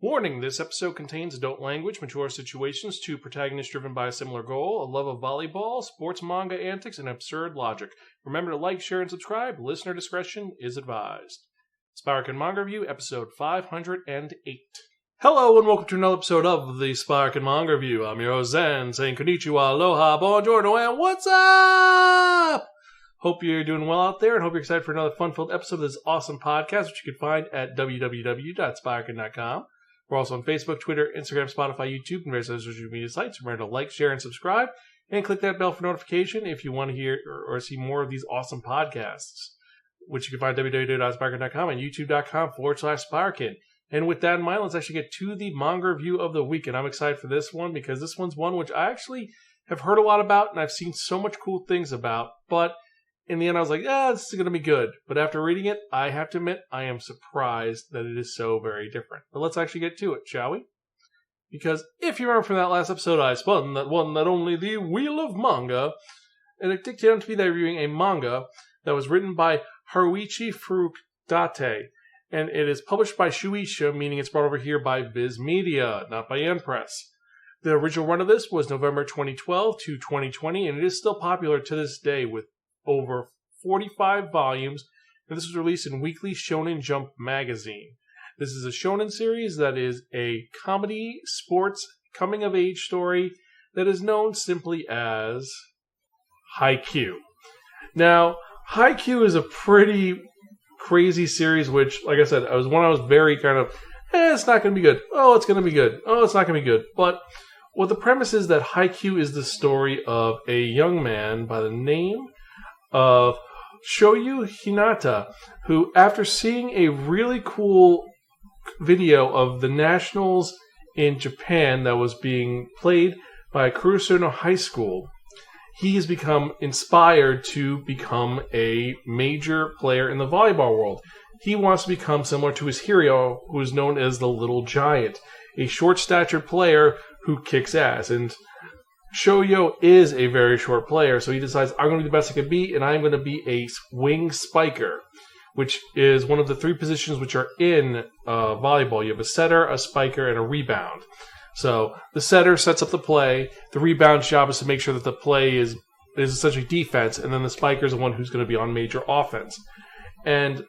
Warning, this episode contains adult language, mature situations, two protagonists driven by a similar goal, a love of volleyball, sports manga antics, and absurd logic. Remember to like, share, and subscribe. Listener discretion is advised. Spiraken Manga Review, episode 508. Hello and welcome to another episode of the Spiraken Manga Review. I'm your host Zen, saying konnichiwa, aloha, bonjour, and what's up? Hope you're doing well out there and hope you're excited for another fun-filled episode of this awesome podcast, which you can find at www.spiraken.com. We're also on Facebook, Twitter, Instagram, Spotify, YouTube, and various other social media sites. Remember to like, share, and subscribe, and click that bell for notification if you want to hear or see more of these awesome podcasts, which you can find at www.spiraken.com and youtube.com/Spiraken. And with that in mind, let's actually get to the manga review of the week. And I'm excited for this one because this one's one which I actually have heard a lot about and I've seen so much cool things about. But in the end, I was like, this is going to be good. But after reading it, I have to admit, I am surprised that it is so very different. But let's actually get to it, shall we? Because if you remember from that last episode, I spun that one, that only the Wheel of Manga. And it dictated to me that I'm reviewing a manga that was written by Haruchi Furudate. And it is published by Shueisha, meaning it's brought over here by Viz Media, not by Yen Press. The original run of this was November 2012 to 2020, and it is still popular to this day with over 45 volumes, and this was released in weekly Shounen Jump magazine. This is a shonen series that is a comedy, sports, coming-of-age story that is known simply as Haikyu. Now, Haikyu is a pretty crazy series, which, like I said, I was very kind of, it's not going to be good. Oh, it's going to be good. Oh, it's not going to be good. But the premise is that Haikyu is the story of a young man by the name of Shoyu Hinata, who, after seeing a really cool video of the Nationals in Japan that was being played by Kurusono High School, he has become inspired to become a major player in the volleyball world. He wants to become similar to his hero, who is known as the Little Giant, a short-statured player who kicks ass. And Shoyo is a very short player, so he decides, I'm going to be the best I can be, and I'm going to be a wing spiker, which is one of the three positions which are in volleyball. You have a setter, a spiker, and a rebound. So the setter sets up the play. The rebound's job is to make sure that the play is essentially defense, and then the spiker is the one who's going to be on major offense. And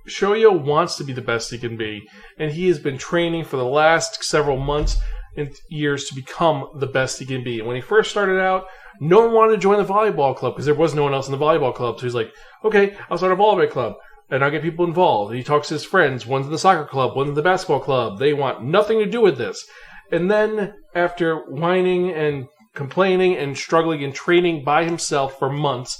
Shoyo wants to be the best he can be, and he has been training for the last several months and years to become the best he can be. And when he first started out, no one wanted to join the volleyball club because there was no one else in the volleyball club. So he's like, okay, I'll start a volleyball club. And I'll get people involved. And he talks to his friends. One's in the soccer club, one's in the basketball club. They want nothing to do with this. And then, after whining and complaining and struggling and training by himself for months,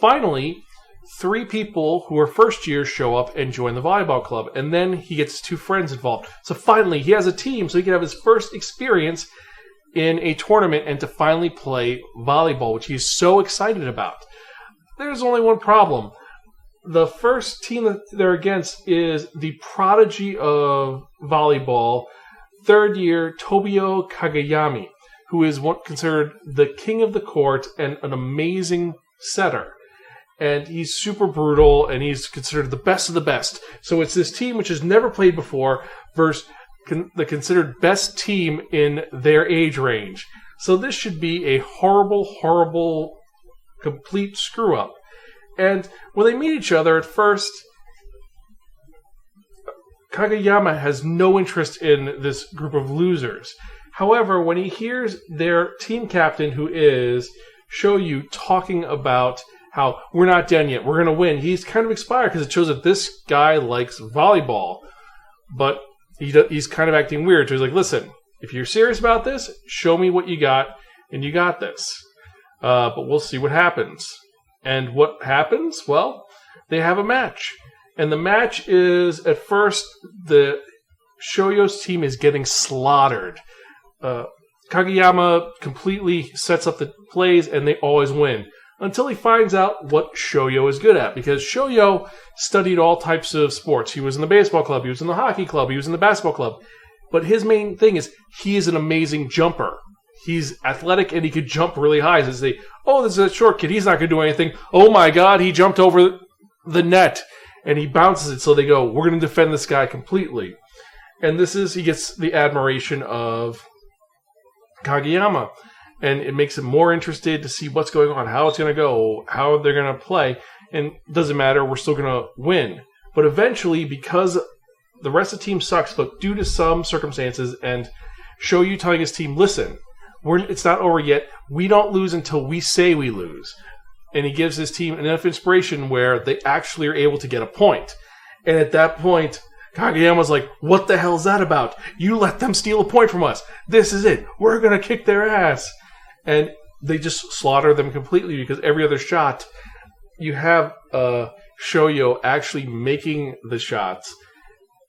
finally, 3 people who are first years show up and join the volleyball club. And then he gets 2 friends involved. So finally, he has a team so he can have his first experience in a tournament and to finally play volleyball, which he's so excited about. There's only one problem. The first team that they're against is the prodigy of volleyball, third year Tobio Kagayami, who is considered the king of the court and an amazing setter. And he's super brutal, and he's considered the best of the best. So it's this team which has never played before versus the considered best team in their age range. So this should be a horrible, horrible, complete screw-up. And when they meet each other at first, Kagayama has no interest in this group of losers. However, when he hears their team captain, who is Shoyu, talking about how we're not done yet, we're going to win, he's kind of inspired because it shows that this guy likes volleyball. But he's kind of acting weird. So he's like, listen, if you're serious about this, show me what you got, and you got this. But we'll see what happens. And what happens? Well, they have a match. And the match is, at first, the Shoyo's team is getting slaughtered. Kagayama completely sets up the plays, and they always win. Until he finds out what Shoyo is good at. Because Shoyo studied all types of sports. He was in the baseball club, he was in the hockey club, he was in the basketball club. But his main thing is, he is an amazing jumper. He's athletic and he could jump really high. So they say, oh, this is a short kid. He's not going to do anything. Oh my God, he jumped over the net and he bounces it. So they go, we're going to defend this guy completely. And he gets the admiration of Kageyama. And it makes him more interested to see what's going on, how it's going to go, how they're going to play. And it doesn't matter, we're still going to win. But eventually, because the rest of the team sucks, but due to some circumstances, and Shouyu telling his team, listen, it's not over yet. We don't lose until we say we lose. And he gives his team enough inspiration where they actually are able to get a point. And at that point, Kageyama's like, what the hell is that about? You let them steal a point from us. This is it. We're going to kick their ass. And they just slaughter them completely because every other shot, you have Shouyu actually making the shots.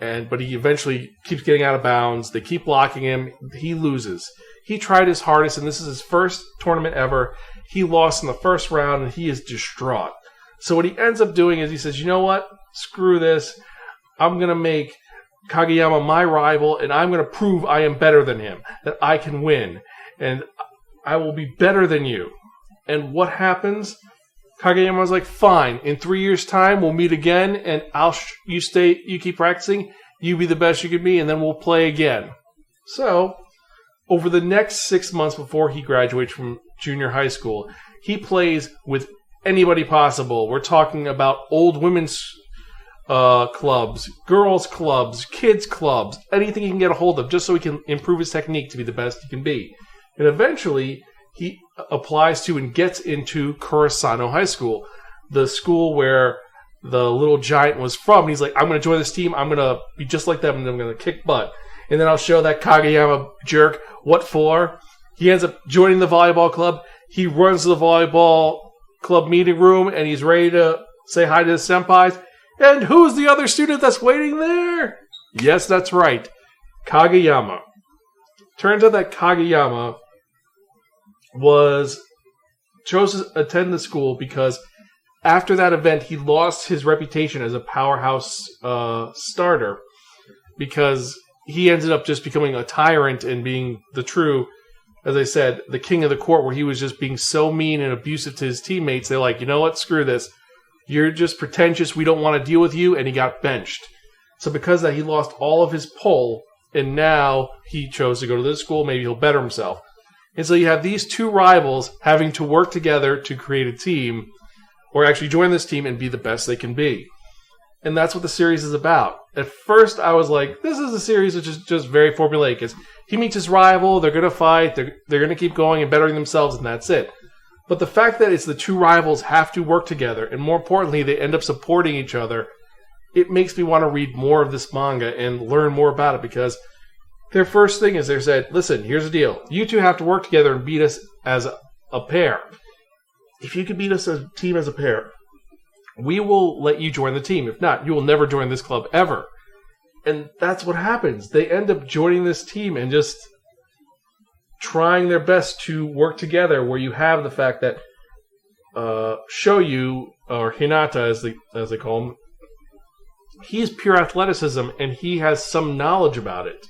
But he eventually keeps getting out of bounds. They keep blocking him. He loses. He tried his hardest, and this is his first tournament ever. He lost in the first round, and he is distraught. So what he ends up doing is he says, you know what? Screw this. I'm going to make Kageyama my rival, and I'm going to prove I am better than him, that I can win, and I will be better than you. And what happens? Kageyama's like, fine, in 3 years' time, we'll meet again, and you keep practicing, you be the best you can be, and then we'll play again. So, over the next 6 months before he graduates from junior high school, he plays with anybody possible. We're talking about old women's clubs, girls' clubs, kids' clubs, anything he can get a hold of, just so he can improve his technique to be the best he can be. And eventually, he applies to and gets into Kurosano High School, the school where the little giant was from. And he's like, I'm going to join this team. I'm going to be just like them, and I'm going to kick butt. And then I'll show that Kageyama jerk what for. He ends up joining the volleyball club. He runs to the volleyball club meeting room, and he's ready to say hi to the senpais. And who's the other student that's waiting there? Yes, that's right. Kageyama. Turns out that Kageyama chose to attend the school because after that event, he lost his reputation as a powerhouse starter because he ended up just becoming a tyrant and being the true, as I said, the king of the court, where he was just being so mean and abusive to his teammates. They're like, you know what? Screw this. You're just pretentious. We don't want to deal with you. And he got benched. So because of that, he lost all of his pull. And now he chose to go to this school. Maybe he'll better himself. And so you have these two rivals having to work together to create a team, or actually join this team and be the best they can be. And that's what the series is about. At first, I was like, this is a series which is just very formulaic. It's, he meets his rival, they're going to fight, they're going to keep going and bettering themselves, and that's it. But the fact that it's the two rivals have to work together, and more importantly, they end up supporting each other, it makes me want to read more of this manga and learn more about it, because their first thing is they said, listen, here's the deal. You two have to work together and beat us as a pair. If you can beat us as a team as a pair, we will let you join the team. If not, you will never join this club ever. And that's what happens. They end up joining this team and just trying their best to work together, where you have the fact that Shouyu, or Hinata as they call him, he's pure athleticism and he has some knowledge about it.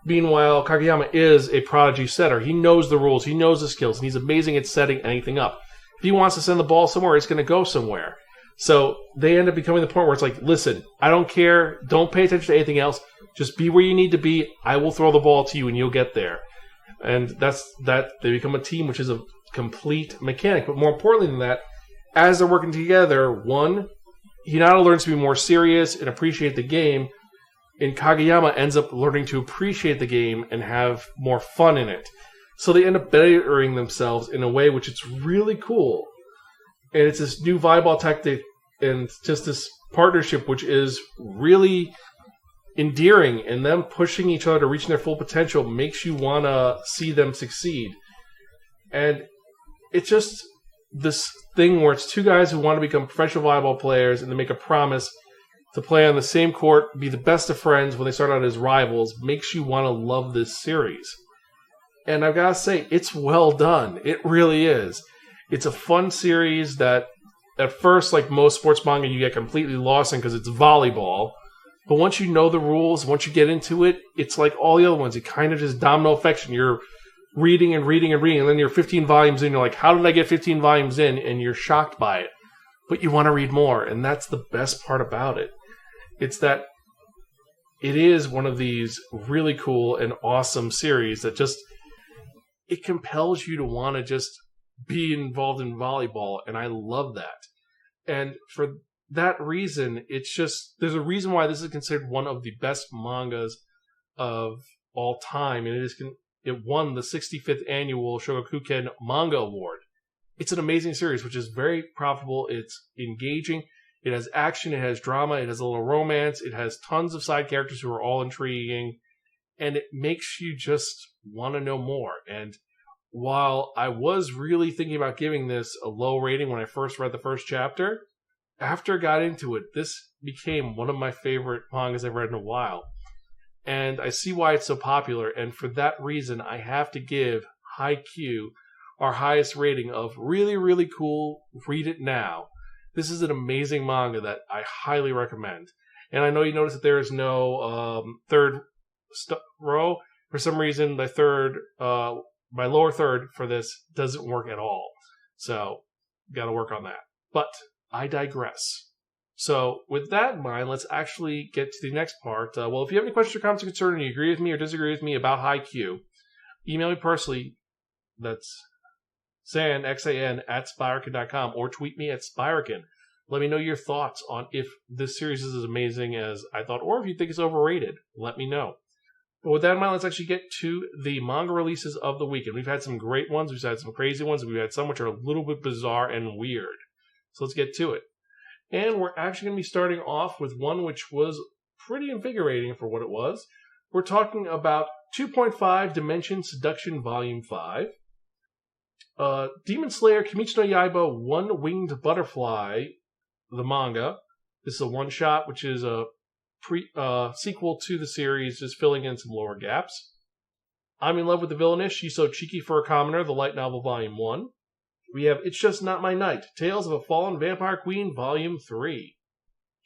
Meanwhile, Kageyama is a prodigy setter. He knows the rules, he knows the skills, and he's amazing at setting anything up. If he wants to send the ball somewhere, it's going to go somewhere. So they end up becoming the point where it's like, listen, I don't care. Don't pay attention to anything else. Just be where you need to be. I will throw the ball to you and you'll get there. And that's that. They become a team, which is a complete mechanic. But more importantly than that, as they're working together, one, Hinata learns to be more serious and appreciate the game. And Kageyama ends up learning to appreciate the game and have more fun in it. So they end up bettering themselves in a way which it's really cool. And it's this new volleyball tactic and just this partnership which is really endearing, and them pushing each other to reaching their full potential makes you want to see them succeed. And it's just this thing where it's two guys who want to become professional volleyball players, and they make a promise to play on the same court, be the best of friends when they start out as rivals, makes you want to love this series. And I've got to say, it's well done. It really is. It's a fun series that, at first, like most sports manga, you get completely lost in because it's volleyball. But once you know the rules, once you get into it, it's like all the other ones. It kind of just domino effect. You're reading and reading and reading, and then you're 15 volumes in. You're like, how did I get 15 volumes in? And you're shocked by it. But you want to read more, and that's the best part about it. It's that it is one of these really cool and awesome series that just, it compels you to want to just be involved in volleyball, and I love that. And for that reason, it's just, there's a reason why this is considered one of the best mangas of all time, and it won the 65th annual Shogakukan Manga Award. It's an amazing series, which is very profitable. It's engaging. It has action. It has drama. It has a little romance. It has tons of side characters who are all intriguing, and it makes you just want to know more. And while I was really thinking about giving this a low rating when I first read the first chapter, after I got into it, this became one of my favorite mangas I've read in a while. And I see why it's so popular, and for that reason, I have to give Haikyu our highest rating of really, really cool. Read it now. This is an amazing manga that I highly recommend. And I know you noticed that there is no third row. For some reason, my lower third for this doesn't work at all. So, got to work on that. But I digress. So, with that in mind, let's actually get to the next part. Well, if you have any questions or comments or concerns, and you agree with me or disagree with me about Haikyu, email me personally. That's Xan, X-A-N, at Spiraken.com, or tweet me at Spiraken. Let me know your thoughts on if this series is as amazing as I thought, or if you think it's overrated. Let me know. But with that in mind, let's actually get to the manga releases of the week. And we've had some great ones, we've had some crazy ones, and we've had some which are a little bit bizarre and weird. So let's get to it. And we're actually going to be starting off with one which was pretty invigorating for what it was. We're talking about 2.5 Dimension Seduction Volume 5. Demon Slayer Kimetsu no Yaiba One-Winged Butterfly, the manga. This is a one-shot, which is a sequel to the series, just filling in some lower gaps. I'm in Love with the Villainess, She's So Cheeky for a Commoner, the light novel, Volume 1. We have It's Just Not My Night, Tales of a Fallen Vampire Queen, Volume 3.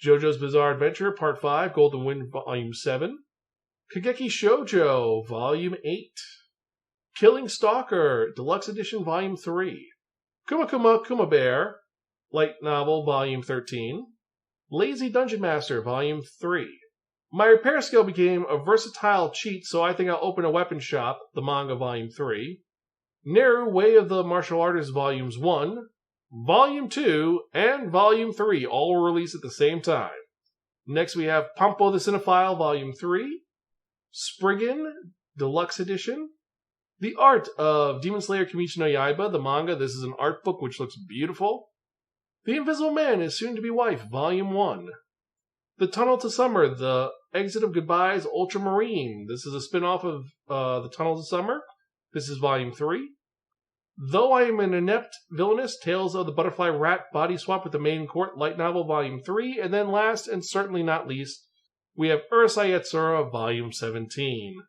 JoJo's Bizarre Adventure, Part 5, Golden Wind, Volume 7. Kageki Shoujo, Volume 8. Killing Stalker, Deluxe Edition, Volume 3. Kuma Kuma Kuma Bear, light novel, Volume 13. Lazy Dungeon Master, Volume 3. My repair skill became a versatile cheat, so I think I'll open a weapon shop, the manga, Volume 3. Neru, Way of the Martial Artist, Volumes 1, Volume 2, and Volume 3, all were released at the same time. Next we have Pampo the Cinephile, Volume 3, Spriggan, Deluxe Edition, The Art of Demon Slayer Kimetsu no Yaiba, the manga. This is an art book which looks beautiful. The Invisible Man is Soon to Be Wife, Volume 1. The Tunnel to Summer, The Exit of Goodbye's Ultramarine. This is a spin-off of The Tunnel to Summer. This is Volume 3. Though I Am an Inept Villainess, Tales of the Butterfly Rat Body Swap with the Maiden Court, light novel, Volume 3. And then last, and certainly not least, we have Urusei Yatsura, Volume 17.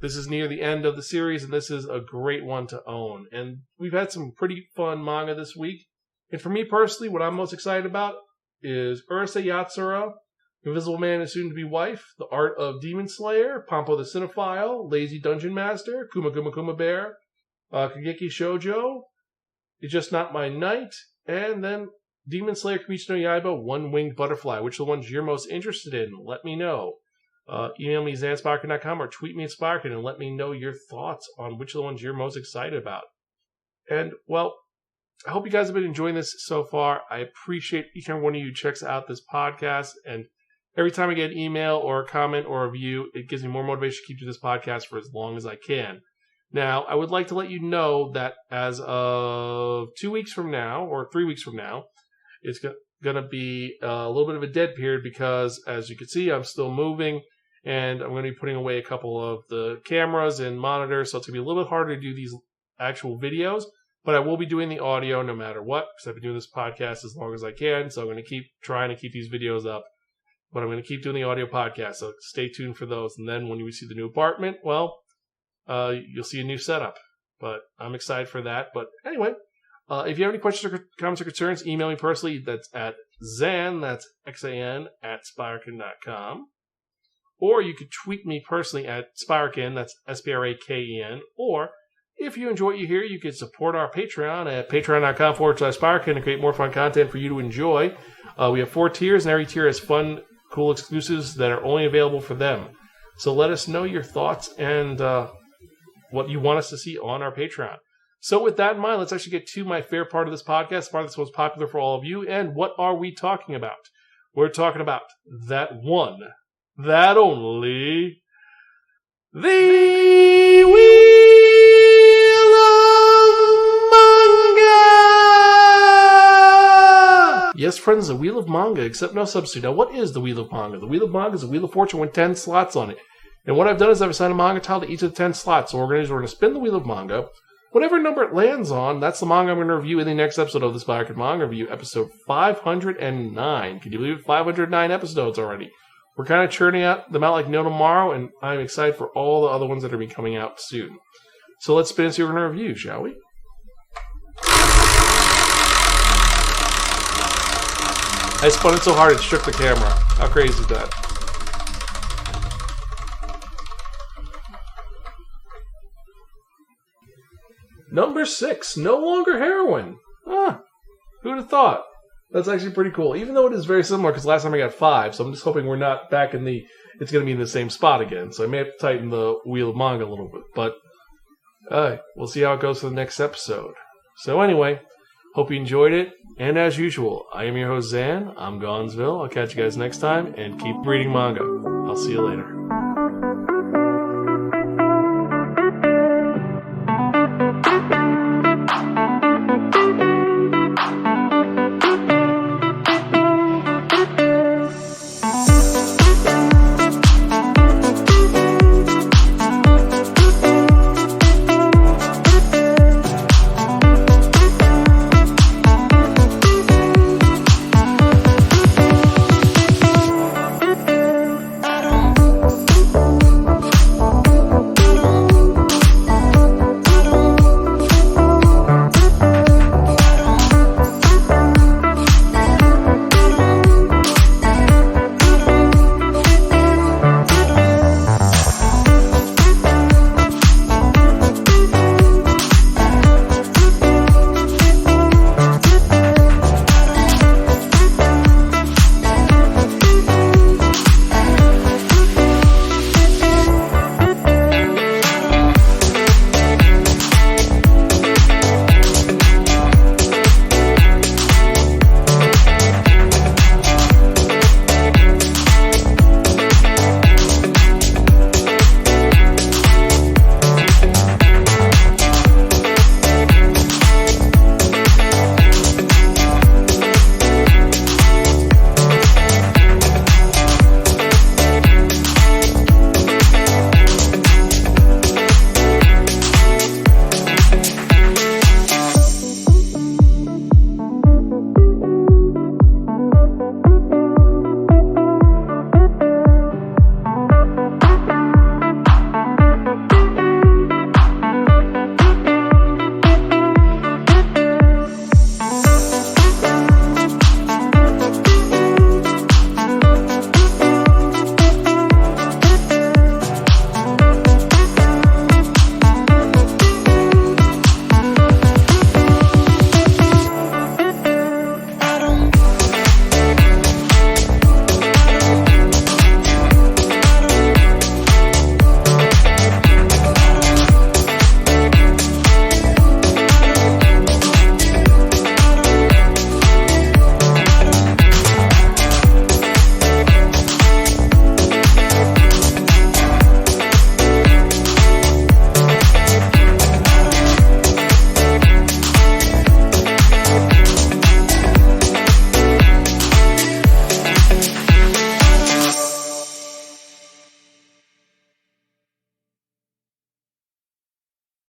This is near the end of the series, and this is a great one to own. And we've had some pretty fun manga this week. And for me personally, what I'm most excited about is Urusei Yatsura, Invisible Man is Soon to Be Wife, The Art of Demon Slayer, Pampo the Cinephile, Lazy Dungeon Master, Kuma Kuma Kuma Bear, Kageki Shoujo, It's Just Not My Night, and then Demon Slayer Kimetsu no Yaiba One-Winged Butterfly. Which are the ones you're most interested in? Let me know. Email me zanspiraken.com or tweet me at Spiraken and let me know your thoughts on which of the ones you're most excited about. And, well, I hope you guys have been enjoying this so far. I appreciate each and every one of you who checks out this podcast. And every time I get an email or a comment or a review, it gives me more motivation to keep doing this podcast for as long as I can. Now, I would like to let you know that as of 2 weeks from now, or 3 weeks from now, it's going to be a little bit of a dead period because, as you can see, I'm still moving, and I'm going to be putting away a couple of the cameras and monitors, so it's going to be a little bit harder to do these actual videos, but I will be doing the audio no matter what, because I've been doing this podcast as long as I can, so I'm going to keep trying to keep these videos up, but I'm going to keep doing the audio podcast, so stay tuned for those, and then when we see the new apartment, well, you'll see a new setup, but I'm excited for that. But anyway, if you have any questions or comments or concerns, email me personally. That's at Xan, that's X-A-N, at Spiraken.com. Or you could tweet me personally at Spiraken, that's S-P-R-A-K-E-N. Or if you enjoy what you hear, you can support our Patreon at patreon.com/Spiraken to create more fun content for you to enjoy. We have 4 tiers, and every tier has fun cool exclusives that are only available for them. So let us know your thoughts and what you want us to see on our Patreon. So with that in mind, let's actually get to my favorite part of this podcast, the part that's most popular for all of you. And what are we talking about? We're talking about that one, that only, the Wheel of Manga! Yes, friends, the Wheel of Manga, except no substitute. Now, what is the Wheel of Manga? The Wheel of Manga is a Wheel of Fortune with 10 slots on it. And what I've done is I've assigned a manga tile to each of the 10 slots. So we're going to spin the Wheel of Manga. Whatever number it lands on, that's the manga I'm going to review in the next episode of the Spiraken Manga Review, episode 509. Can you believe it? 509 episodes already. We're kind of churning them out like no tomorrow, and I'm excited for all the other ones that are going to be coming out soon. So let's spin and see what we're going to review, shall we? I spun it so hard it shook the camera. How crazy is that? Number 6, No Longer Heroin. Who'd have thought? That's actually pretty cool. Even though it is very similar, because last time I got 5, so I'm just hoping we're not back in it's going to be in the same spot again. So I may have to tighten the Wheel of Manga a little bit. But we'll see how it goes for the next episode. So anyway, hope you enjoyed it. And as usual, I am your host, Zan. I'm Gonzville. I'll catch you guys next time, and keep reading manga. I'll see you later.